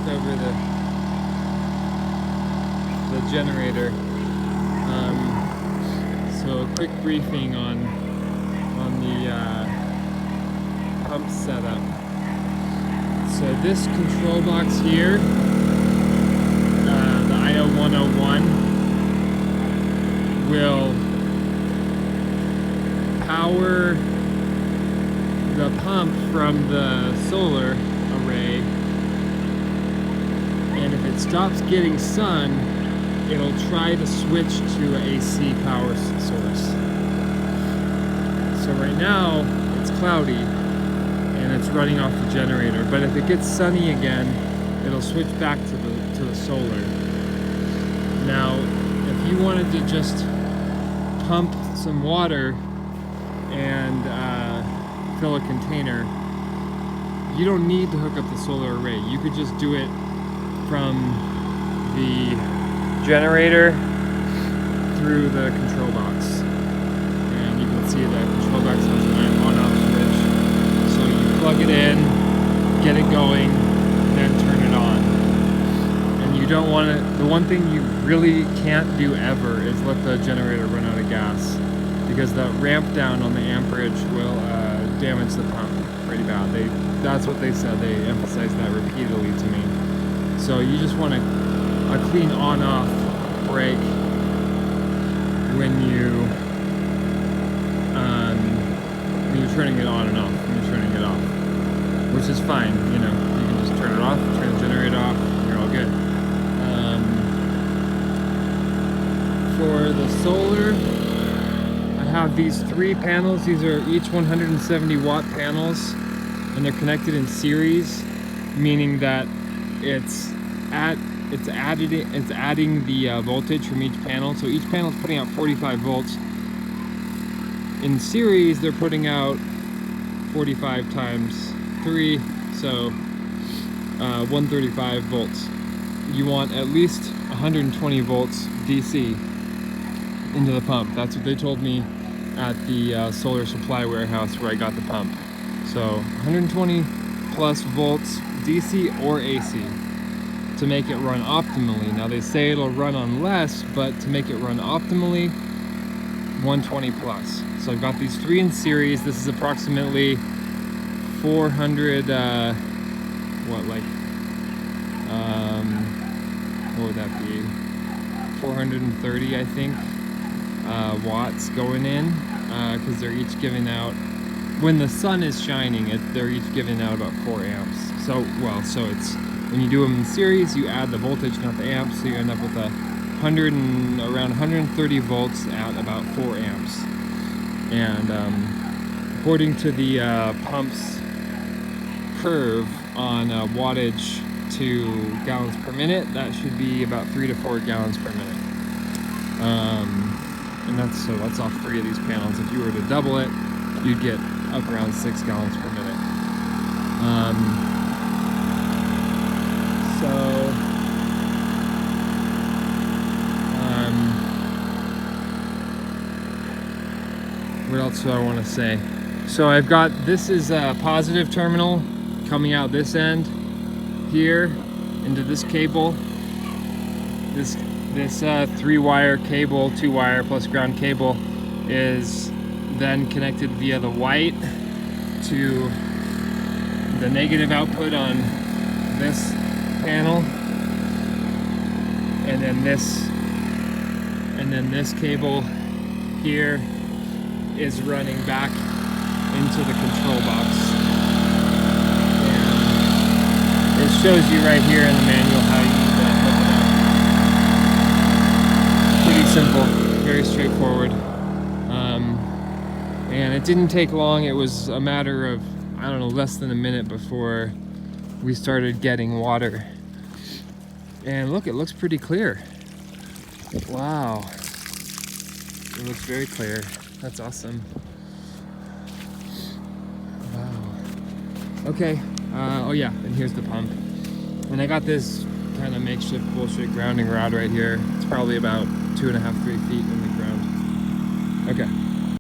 over the generator. So a quick briefing on the pump setup. So this control box here, the io101, will power the pump from the solar array, and if it stops getting sun, it'll try to switch to an AC power source. So right now it's cloudy and it's running off the generator, but if it gets sunny again, it'll switch back to the solar. Now, if you wanted to just pump some water and fill a container, you don't need to hook up the solar array. You could just do it from the generator through the control box. And you can see the control box has an on-off switch. So you plug it in, get it going, then turn it on. And you don't want to, the one thing you really can't do ever is let the generator run out of gas, because the ramp down on the amperage will damage the pump pretty bad. That's what they said. They emphasized that repeatedly to me. So you just want a clean on-off break when you're turning it on and off, when you're turning it off, which is fine. You know, you can just turn it off, turn the generator off, and you're all good. For the solar, I have these 3 panels. These are each 170 watt panels, and they're connected in series, meaning that it's adding the voltage from each panel. So each panel is putting out 45 volts. In series, they're putting out 45 times 3, so 135 volts. You want at least 120 volts DC into the pump. That's what they told me at the solar supply warehouse where I got the pump. So 120 plus volts DC or AC to make it run optimally. Now they say it'll run on less, but to make it run optimally, 120 plus. So I've got these 3 in series. This is approximately 400, what would that be? 430, I think, watts going in, because they're each giving out, when the sun is shining, they're each giving out about 4 amps. So it's, when you do them in series, you add the voltage, not the amps, so you end up with around 130 volts at about 4 amps. And according to the pump's curve on wattage to gallons per minute, that should be about 3 to 4 gallons per minute. And that's off 3 of these panels. If you were to double it, you'd get up around 6 gallons per minute. What else do I want to say? So I've got, this is a positive terminal coming out this end here into this cable. This 3-wire cable, 2-wire plus ground cable, is then connected via the white to the negative output on this panel, and then this cable here is running back into the control box. And it shows you right here in the manual how you need to hook it up. Pretty simple, very straightforward. And it didn't take long. It was a matter of, I don't know, less than a minute before we started getting water. And look, it looks pretty clear. Wow. It looks very clear. That's awesome. Wow. Okay. Oh yeah, and here's the pump. And I got this kind of makeshift bullshit grounding rod right here. It's probably about 2.5, 3 feet in the ground. Okay.